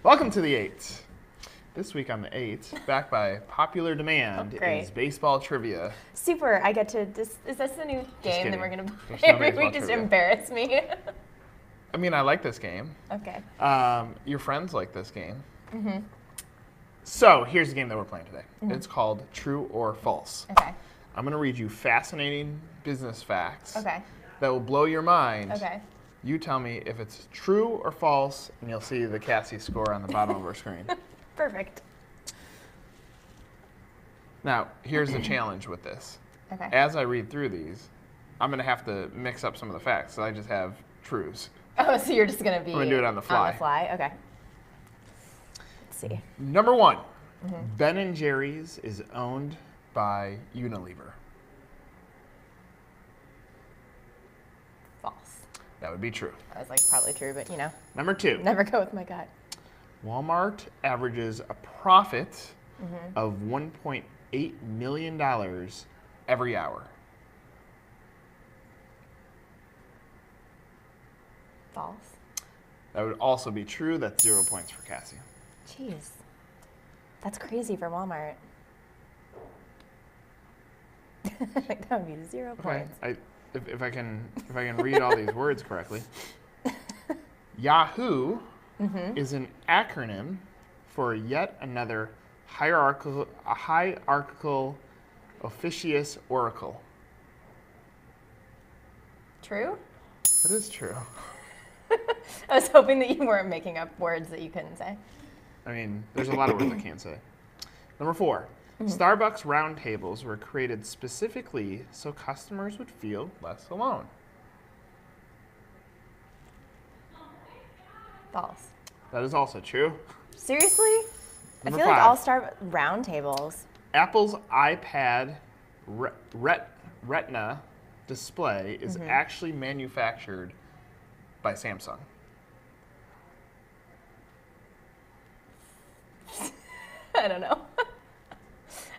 Welcome to the 8. This week on the 8, back by popular demand, is baseball trivia. Super. I get to. Is this the new game that we're going to play every week? Just embarrass me. I mean, I like this game. Okay. Your friends like this game. Mm-hmm. So here's the game that we're playing today. Mm-hmm. It's called True or False. Okay. I'm going to read you fascinating business facts. Okay. That will blow your mind. Okay. You tell me if it's true or false, and you'll see the Cassie score on the bottom of our screen. Perfect. Now, here's the challenge with this. Okay. As I read through these, I'm going to have to mix up some of the facts, so I just have truths. Oh, so you're just going to be... I'm going to do it on the fly. On the fly? Okay. Let's see. Number 1, Ben & Jerry's is owned by Unilever. False. That would be true. I was like, probably true, but you know. Number 2. Never go with my gut. Walmart averages a profit of $1.8 million every hour. False. That would also be true. That's 0 points for Cassie. Jeez. That's crazy for Walmart. That would be 0 points. If I can read all these words correctly. Yahoo is an acronym for yet another hierarchical officious oracle. True? That is true. I was hoping that you weren't making up words that you couldn't say. I mean, there's a lot of words I can't say. Number 4. Starbucks round tables were created specifically so customers would feel less alone. False. That is also true. Seriously? Number I feel like 5. all round tables. Apple's iPad Retina display is actually manufactured by Samsung. I don't know.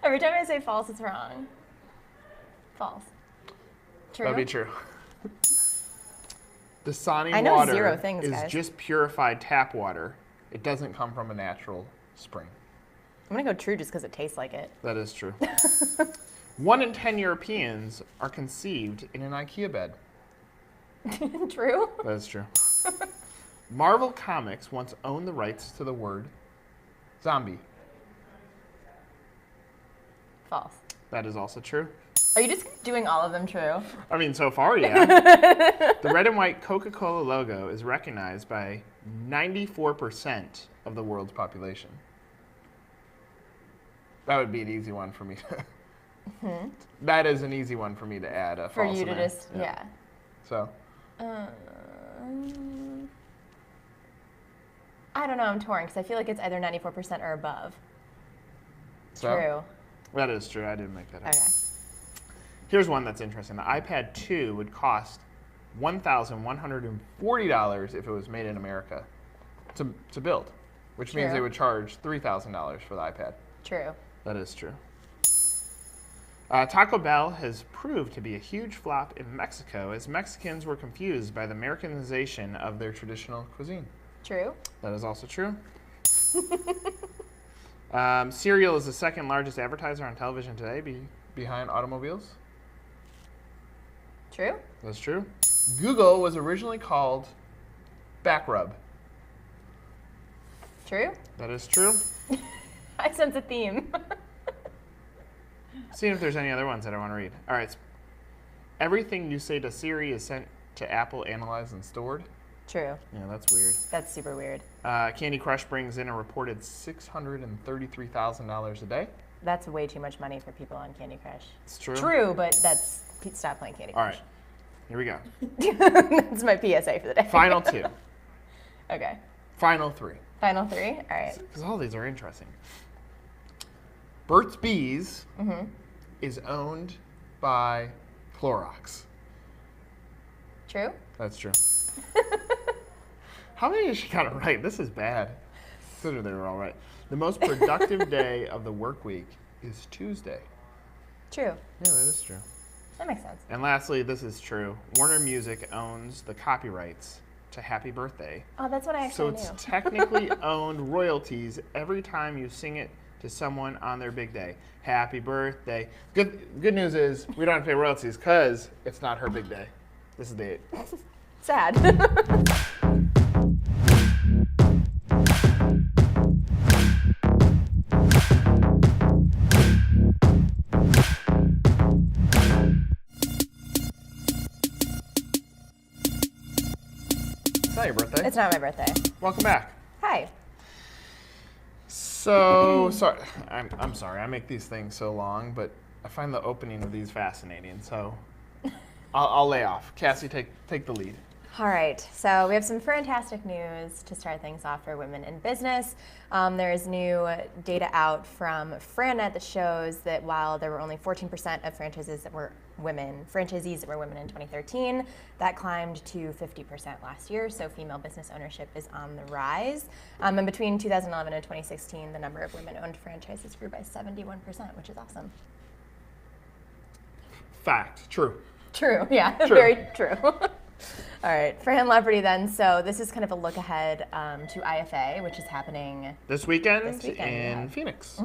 Every time I say false, it's wrong. False. True? That would be true. Dasani I know water 0 things, is guys. just purified tap water. It doesn't come from a natural spring. I'm going to go true just because it tastes like it. That is true. 1 in 10 Europeans are conceived in an IKEA bed. True? That is true. Marvel Comics once owned the rights to the word zombie. False. That is also true. Are you just doing all of them true? I mean, so far, yeah. The red and white Coca-Cola logo is recognized by 94% of the world's population. That would be an easy one for me. That is an easy one for me to add a For false you in to there. just, yeah. So? I don't know, I'm torn because I feel like it's either 94% or above. So? True. That is true. I didn't make that up. Okay. Here's one that's interesting. The iPad 2 would cost $1,140 if it was made in America to build, which means they would charge $3,000 for the iPad. True. That is true. Taco Bell has proved to be a huge flop in Mexico as Mexicans were confused by the Americanization of their traditional cuisine. True. That is also true. Cereal is the second largest advertiser on television today, behind automobiles. True. That's true. Google was originally called Backrub. True. That is true. I sense a theme. See if there's any other ones that I want to read. All right. Everything you say to Siri is sent to Apple, analyzed, and stored. True. Yeah, that's weird. That's super weird. Candy Crush brings in a reported $633,000 a day. That's way too much money for people on Candy Crush. It's true. True, but stop playing Candy Crush. All right. Here we go. That's my PSA for the day. Final 2. Okay. Final 3. Final 3? All right. Because all these are interesting. Burt's Bees is owned by Clorox. True? That's true. How many did she got it right? This is bad. Consider they were all right. The most productive day of the work week is Tuesday. True. Yeah, that is true. That makes sense. And lastly, this is true. Warner Music owns the copyrights to happy birthday. Oh, that's what I So actually it's knew. technically owned royalties every time you sing it to someone on their big day. Happy birthday. Good news is we don't have to pay royalties because it's not her big day. This is the date. Sad. It's not your birthday. It's not my birthday. Welcome back. Hi. So sorry. I'm sorry. I make these things so long, but I find the opening of these fascinating. So I'll lay off. Cassie, take the lead. All right, so we have some fantastic news to start things off for women in business. There is new data out from FranNet that shows that while there were only 14% of franchisees that were women in 2013, that climbed to 50% last year. So female business ownership is on the rise. And between 2011 and 2016, the number of women-owned franchises grew by 71%, which is awesome. Fact. True. True. Yeah. True. Very true. All right, Fran Leopardi then. So this is kind of a look ahead to IFA, which is happening This weekend in yeah. Phoenix.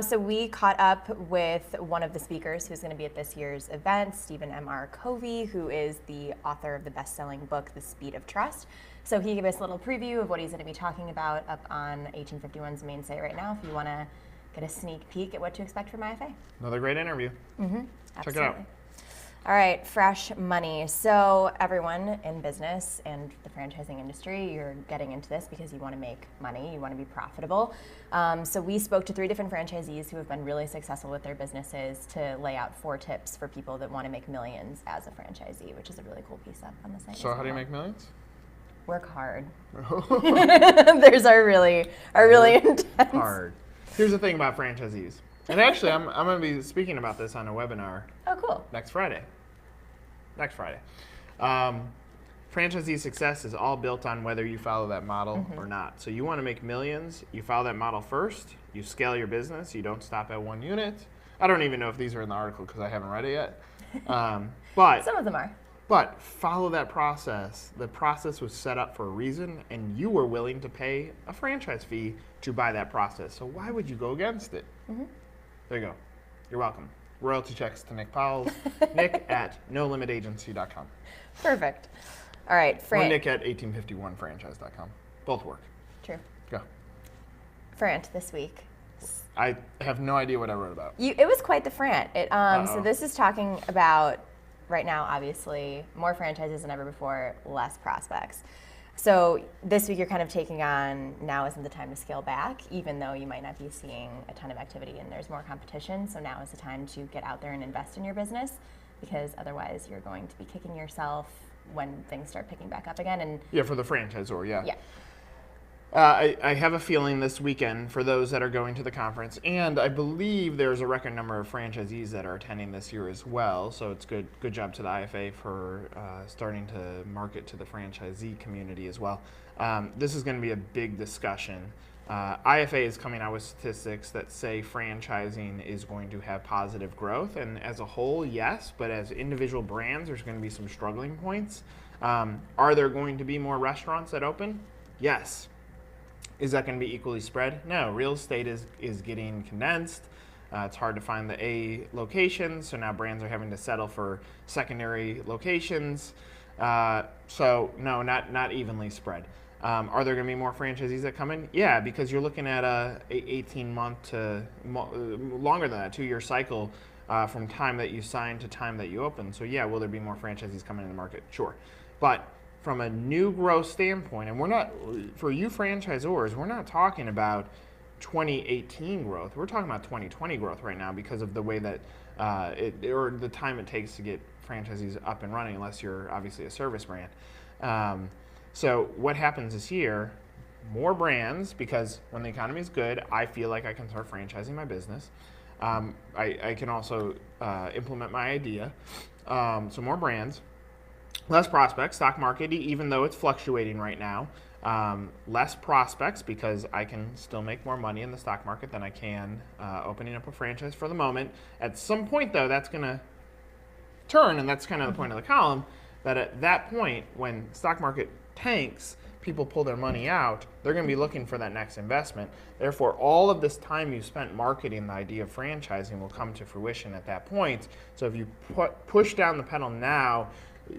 So we caught up with one of the speakers who's going to be at this year's event, Stephen M.R. Covey, who is the author of the best-selling book, The Speed of Trust. So he gave us a little preview of what he's going to be talking about up on 1851's main site right now, if you want to get a sneak peek at what to expect from IFA. Another great interview. Check it out. All right, fresh money. So everyone in business and the franchising industry, you're getting into this because you want to make money, you want to be profitable. So we spoke to 3 different franchisees who have been really successful with their businesses to lay out 4 tips for people that want to make millions as a franchisee, which is a really cool piece up on the site. So how do you make millions? Work hard. There's our really intense. Hard. Here's the thing about franchisees. And actually, I'm going to be speaking about this on a webinar Oh, cool. next Friday. Franchisee success is all built on whether you follow that model or not. So you want to make millions, you follow that model first, you scale your business, you don't stop at 1 unit. I don't even know if these are in the article because I haven't read it yet. But Some of them are. But follow that process. The process was set up for a reason, and you were willing to pay a franchise fee to buy that process. So why would you go against it? There you go. You're welcome. Royalty checks to Nick Powell. Nick at nolimitagency.com. Perfect. All right, Or Fran. Nick at 1851franchise.com. Both work. True. Go. Frant this week. I have no idea what I wrote about. It was quite the Frant. So Uh-oh. this is talking about, right now, obviously, more franchises than ever before, less prospects. So this week you're kind of taking on, now isn't the time to scale back, even though you might not be seeing a ton of activity and there's more competition. So now is the time to get out there and invest in your business, because otherwise you're going to be kicking yourself when things start picking back up again. And Yeah, for the franchisor, yeah. yeah. I have a feeling this weekend for those that are going to the conference, and I believe there's a record number of franchisees that are attending this year as well. So it's good job to the IFA for starting to market to the franchisee community as well. This is going to be a big discussion. IFA is coming out with statistics that say franchising is going to have positive growth, and as a whole, yes, but as individual brands, there's going to be some struggling points. Are there going to be more restaurants that open? Yes. Is that going to be equally spread? No. Real estate is getting condensed. It's hard to find the A locations, so now brands are having to settle for secondary locations. So no, not evenly spread. Are there going to be more franchisees that come in? Yeah, because you're looking at a 18-month to longer than that, 2-year cycle from time that you sign to time that you open. So yeah, will there be more franchisees coming in the market? Sure. But from a new growth standpoint, and we're not, for you franchisors, we're not talking about 2018 growth. We're talking about 2020 growth right now because of the way that or the time it takes to get franchisees up and running, unless you're obviously a service brand. So what happens this year, more brands, because when the economy is good, I feel like I can start franchising my business. I can also implement my idea. So more brands. Less prospects, stock market, even though it's fluctuating right now. Less prospects because I can still make more money in the stock market than I can opening up a franchise for the moment. At some point, though, that's going to turn, and that's kind of the point of the column, that at that point, when stock market tanks, people pull their money out, they're going to be looking for that next investment. Therefore, all of this time you spent marketing the idea of franchising will come to fruition at that point. So if you push down the pedal now,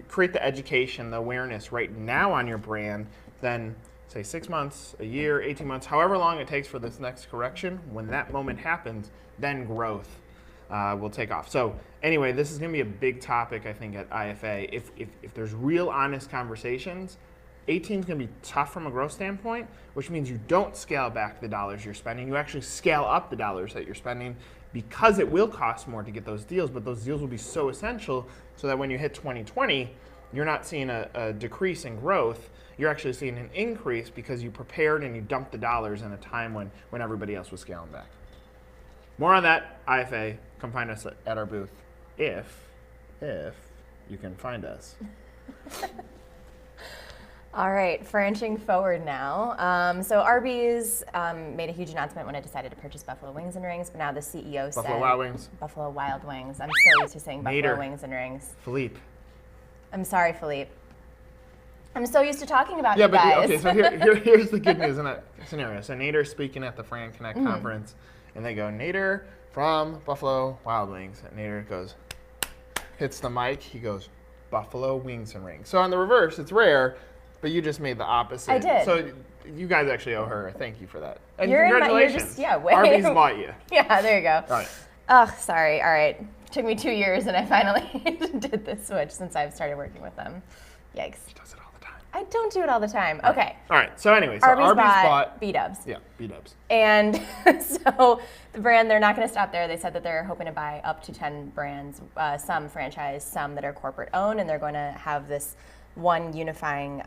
create the education, the awareness right now on your brand, then say 6 months, a year, 18 months, however long it takes for this next correction, when that moment happens, then growth will take off. So anyway, this is going to be a big topic, I think, at IFA. If there's real honest conversations, 18 is going to be tough from a growth standpoint, which means you don't scale back the dollars you're spending. You actually scale up the dollars that you're spending because it will cost more to get those deals, but those deals will be so essential so that when you hit 2020, you're not seeing a decrease in growth. You're actually seeing an increase because you prepared and you dumped the dollars in a time when everybody else was scaling back. More on that, IFA. Come find us at our booth if you can find us. All right, franching forward now. So Arby's made a huge announcement when it decided to purchase Buffalo Wings and Rings, but now the CEO said... Buffalo Wild Wings. Buffalo Wild Wings. I'm so used to saying Buffalo Wings and Rings. Philippe. I'm sorry, Philippe. I'm so used to talking about you guys. Okay, so here's the good news in that scenario. So Nader's speaking at the Fran Connect conference, and they go, Nader from Buffalo Wild Wings. And Nader goes, hits the mic, he goes, Buffalo Wings and Rings. So on the reverse, it's rare, but you just made the opposite. I did. So you guys actually owe her a thank you for that. And You're congratulations. Arby's bought you. Yeah, there you go. All right. Oh, sorry. All right. Took me 2 years, and I finally did this switch since I've started working with them. Yikes. She does it all the time. I don't do it all the time. Okay. All right. So anyway, so Arby's bought B-Dubs. Yeah, B-Dubs. And so the brand, they're not going to stop there. They said that they're hoping to buy up to 10 brands, some franchise, some that are corporate owned, and they're going to have this one unifying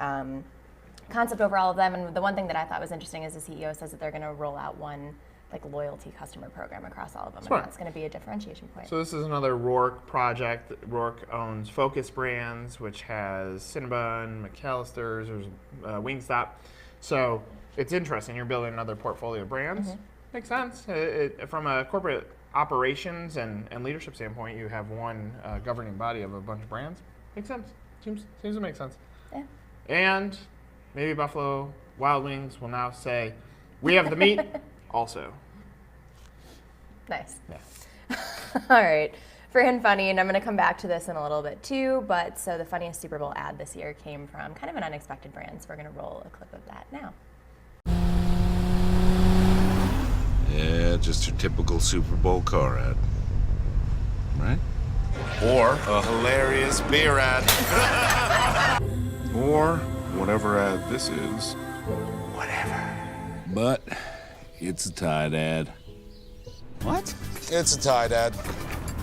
concept over all of them. And the one thing that I thought was interesting is the CEO says that they're going to roll out one loyalty customer program across all of them. Smart. And that's going to be a differentiation point. So this is another Rourke project. Rourke owns Focus Brands, which has Cinnabon, McAllister's, there's Wingstop. So it's interesting. You're building another portfolio of brands. Makes sense. From a corporate operations and leadership standpoint, you have one governing body of a bunch of brands. Makes sense. Seems to make sense. Yeah. And maybe Buffalo Wild Wings will now say, we have the meat also. Nice. Yeah. All right. Fran funny, and I'm going to come back to this in a little bit too, but so the funniest Super Bowl ad this year came from kind of an unexpected brand, so we're going to roll a clip of that now. Yeah, just your typical Super Bowl car ad. Right? Or a hilarious beer ad. Or whatever ad this is. Whatever. But it's a Tide ad. What? It's a Tide ad.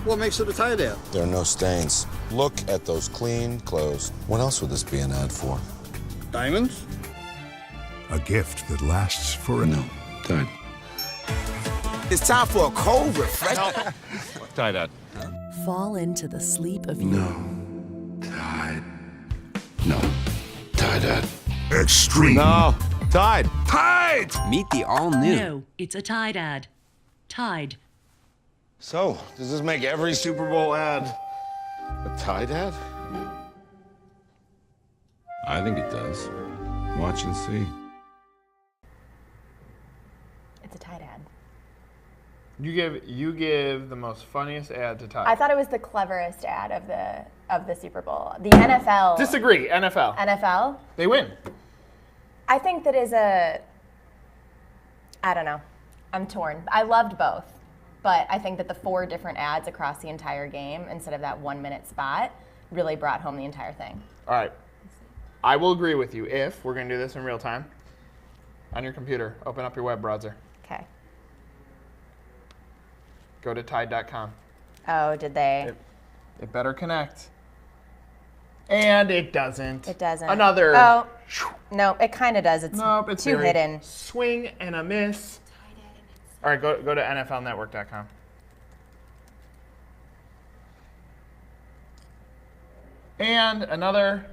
What makes it a Tide ad? There are no stains. Look at those clean clothes. What else would this be an ad for? Diamonds? A gift that lasts forever. No, Tide. It's time for a cold refreshment. Tide ad. Fall into the sleep of No. Tide. No. Tide ad. Extreme. No. Tide. Tide! Meet the all-new. No, it's a Tide ad. Tide. So, does this make every Super Bowl ad a Tide ad? I think it does. Watch and see. It's a Tide ad. You give the most funniest ad to Tide. I thought it was the cleverest ad of the Super Bowl. The NFL. Disagree. NFL. NFL? They win. I think that is I don't know. I'm torn. I loved both, but I think that the 4 different ads across the entire game, instead of that 1-minute spot, really brought home the entire thing. All right. I will agree with you if we're going to do this in real time. On your computer, open up your web browser. Okay. Go to Tide.com. Oh, did they? It better connect. And it doesn't. It doesn't. Another. Oh, no, it kind of does. It's Nope, it's too very hidden. Swing and a miss. All right, go to NFLnetwork.com. And another.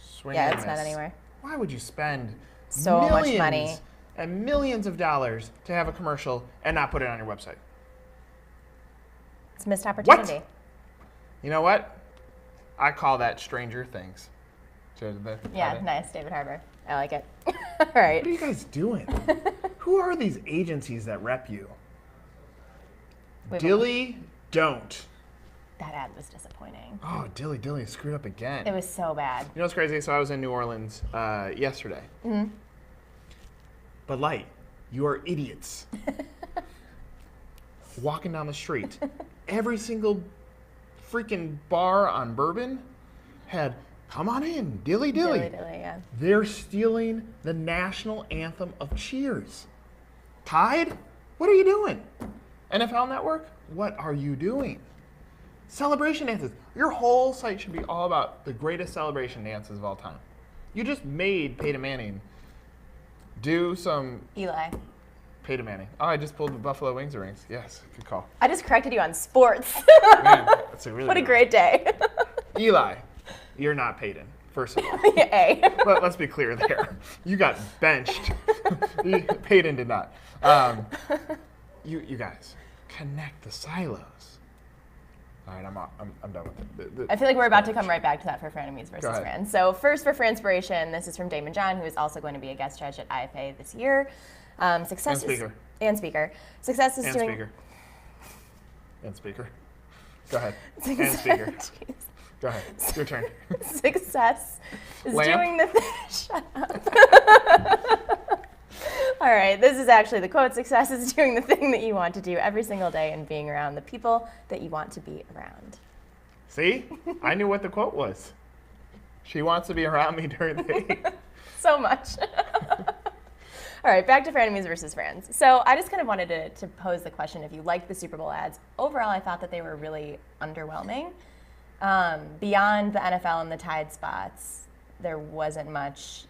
Swing Yeah, and it's miss. not anywhere. Why would you spend So much millions money and millions of dollars to have a commercial and not put it on your website? It's a missed opportunity. You know what? I call that Stranger Things. Yeah, nice, David Harbour. I like it. All right. What are you guys doing? Who are these agencies that rep you? Wait, Dilly don't. That ad was disappointing. Oh, Dilly screwed up again. It was so bad. You know what's crazy? So I was in New Orleans yesterday. Mm-hmm. Bud Light, you are idiots. Walking down the street, every single freaking bar on Bourbon had, come on in, Dilly. Dilly, yeah. They're stealing the national anthem of Cheers. Tide, what are you doing? NFL Network, what are you doing? Celebration dances. Your whole site should be all about the greatest celebration dances of all time. You just made Peyton Manning do some... Eli. Peyton Manning. Oh, I just pulled the Buffalo Wings rings. Yes, good call. I just corrected you on sports. Man, that's a really What a good great day. Eli, you're not Peyton, first of all. A. But let's be clear there. You got benched. Peyton did not. You guys, connect the silos. All right, I'm done with it. I feel like we're about to come right back to that for Frenemies versus Go ahead. Fran. So first for Franspiration, this is from Damon John, who is also going to be a guest judge at IFA this year. Success And speaker. And speaker. Success is And doing... speaker. And speaker. Go ahead. And Success- speaker. Jeez. Go ahead. Your turn. Success is Lamp? doing the thing. Shut up. All right, this is actually the quote. Success is doing the thing that you want to do every single day and being around the people that you want to be around. See? I knew what the quote was. She wants to be around me during the day. So much. All right, back to Frenemies versus Friends. So I just kind of wanted to pose the question, if you liked the Super Bowl ads. Overall, I thought that they were really underwhelming. Beyond the NFL and the Tide spots, there wasn't much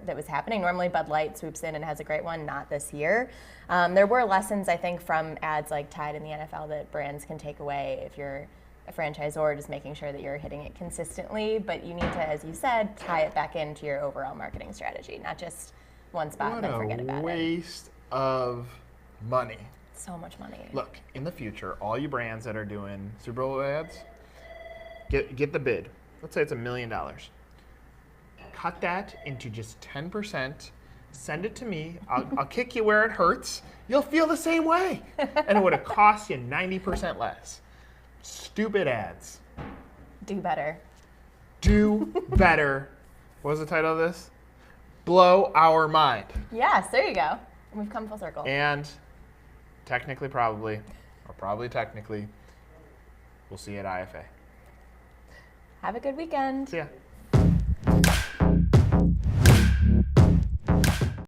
that was happening. Normally Bud Light swoops in and has a great one, not this year. There were lessons, I think, from ads like Tide in the NFL that brands can take away if you're a franchisor, just making sure that you're hitting it consistently. But you need to, as you said, tie it back into your overall marketing strategy, not just one spot and then forget about What a waste of money. So much money. Look, in the future, all you brands that are doing Super Bowl ads, get the bid. Let's say it's $1 million. Cut that into just 10%. Send it to me. I'll kick you where it hurts. You'll feel the same way. And it would have cost you 90% less. Stupid ads. Do better. Do better. What was the title of this? Blow our mind. Yes, there you go. We've come full circle. And technically, probably technically, we'll see you at IFA. Have a good weekend. See ya.